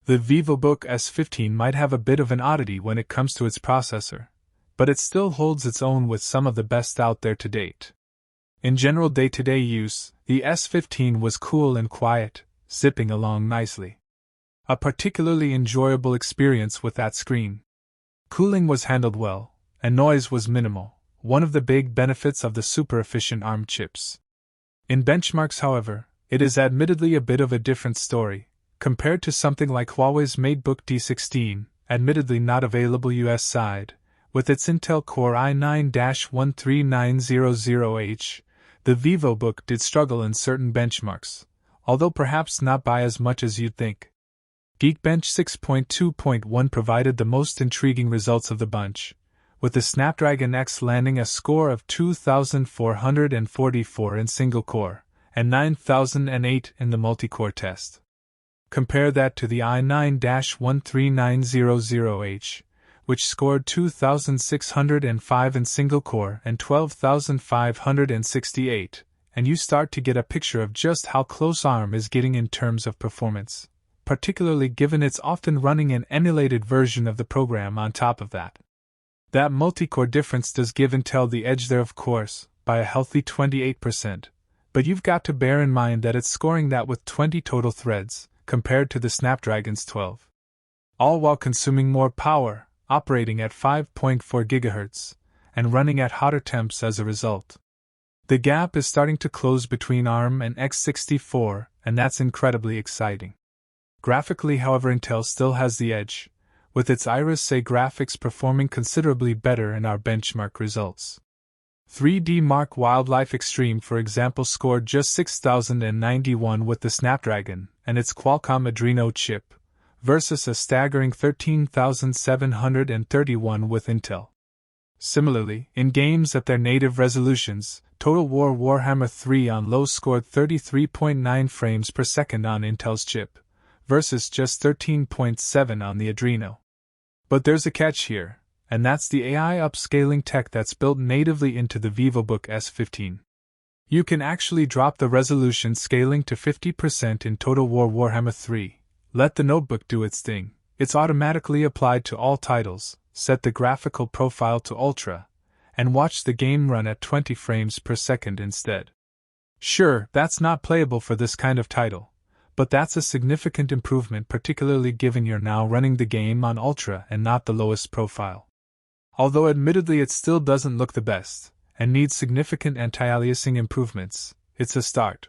The Vivobook S15 might have a bit of an oddity when it comes to its processor, but it still holds its own with some of the best out there to date. In general day-to-day use, the S15 was cool and quiet, zipping along nicely. A particularly enjoyable experience with that screen. Cooling was handled well, and noise was minimal, one of the big benefits of the super-efficient ARM chips. In benchmarks, however, it is admittedly a bit of a different story, compared to something like Huawei's MateBook D16, admittedly not available US side, with its Intel Core i9-13900H, the Vivobook did struggle in certain benchmarks, although perhaps not by as much as you'd think. Geekbench 6.2.1 provided the most intriguing results of the bunch, with the Snapdragon X landing a score of 2,444 in single-core, and 9,008 in the multi-core test. Compare that to the i9-13900H, which scored 2,605 in single-core and 12,568, and you start to get a picture of just how close ARM is getting in terms of performance, particularly given it's often running an emulated version of the program on top of that. That multi-core difference does give Intel the edge there, of course, by a healthy 28%, but you've got to bear in mind that it's scoring that with 20 total threads, compared to the Snapdragon's 12. All while consuming more power, operating at 5.4 GHz, and running at hotter temps as a result. The gap is starting to close between ARM and x64, and that's incredibly exciting. Graphically, however, Intel still has the edge, with its Iris-A graphics performing considerably better in our benchmark results. 3D Mark Wildlife Extreme, for example, scored just 6,091 with the Snapdragon and its Qualcomm Adreno chip, versus a staggering 13,731 with Intel. Similarly, in games at their native resolutions, Total War Warhammer 3 on low scored 33.9 frames per second on Intel's chip, versus just 13.7 on the Adreno. But there's a catch here, and that's the AI upscaling tech that's built natively into the Vivobook S15. You can actually drop the resolution scaling to 50% in Total War Warhammer 3, let the notebook do its thing, it's automatically applied to all titles, set the graphical profile to Ultra, and watch the game run at 20 frames per second instead. Sure, that's not playable for this kind of title, but that's a significant improvement, particularly given you're now running the game on Ultra and not the lowest profile. Although admittedly it still doesn't look the best, and needs significant anti-aliasing improvements, it's a start.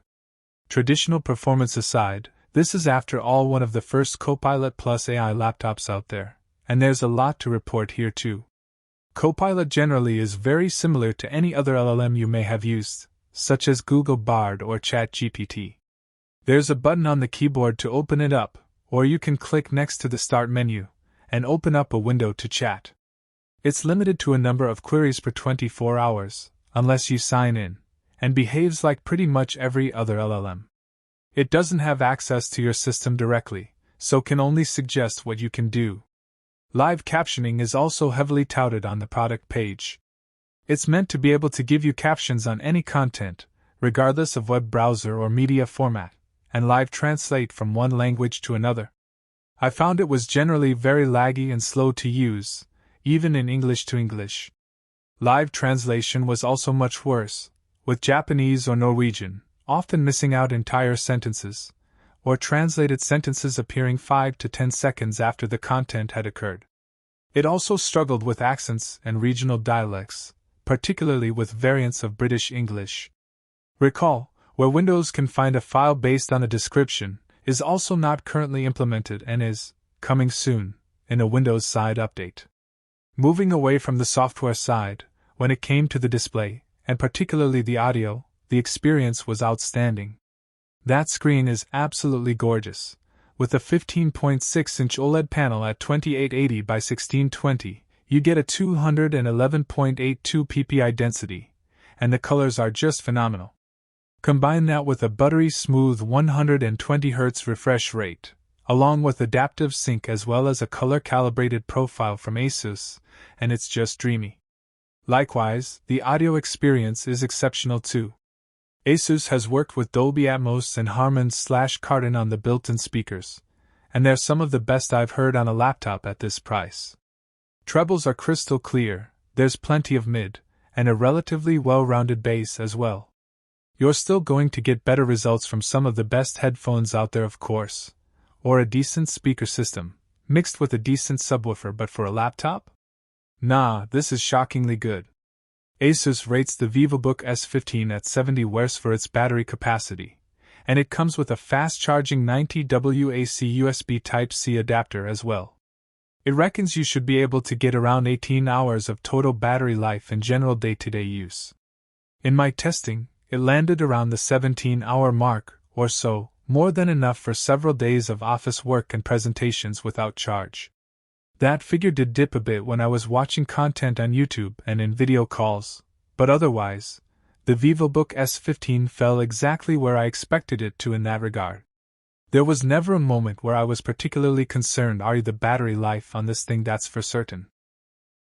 Traditional performance aside, this is after all one of the first Copilot Plus AI laptops out there, and there's a lot to report here too. Copilot generally is very similar to any other LLM you may have used, such as Google Bard or ChatGPT. There's a button on the keyboard to open it up, or you can click next to the Start menu and open up a window to chat. It's limited to a number of queries per 24 hours, unless you sign in, and behaves like pretty much every other LLM. It doesn't have access to your system directly, so can only suggest what you can do. Live captioning is also heavily touted on the product page. It's meant to be able to give you captions on any content, regardless of web browser or media format, and live translate from one language to another. I found it was generally very laggy and slow to use, even in English to English. Live translation was also much worse, with Japanese or Norwegian, often missing out entire sentences, or translated sentences appearing 5 to 10 seconds after the content had occurred. It also struggled with accents and regional dialects, particularly with variants of British English. Recall, where Windows can find a file based on a description, is also not currently implemented and is, coming soon, in a Windows side update. Moving away from the software side, when it came to the display, and particularly the audio, the experience was outstanding. That screen is absolutely gorgeous. With a 15.6-inch OLED panel at 2880 by 1620, you get a 211.82 ppi density, and the colors are just phenomenal. Combine that with a buttery smooth 120 Hz refresh rate, along with adaptive sync as well as a color-calibrated profile from Asus, and it's just dreamy. Likewise, the audio experience is exceptional too. Asus has worked with Dolby Atmos and Harman/Kardon on the built-in speakers, and they're some of the best I've heard on a laptop at this price. Trebles are crystal clear, there's plenty of mid, and a relatively well-rounded bass as well. You're still going to get better results from some of the best headphones out there, of course, or a decent speaker system, mixed with a decent subwoofer, but for a laptop? Nah, this is shockingly good. Asus rates the Vivobook S15 at 70 watts for its battery capacity, and it comes with a fast-charging 90W AC USB Type-C adapter as well. It reckons you should be able to get around 18 hours of total battery life in general day-to-day use. In my testing, it landed around the 17-hour mark or so, more than enough for several days of office work and presentations without charge. That figure did dip a bit when I was watching content on YouTube and in video calls, but otherwise, the Vivobook S15 fell exactly where I expected it to in that regard. There was never a moment where I was particularly concerned. The battery life on this thing, that's for certain.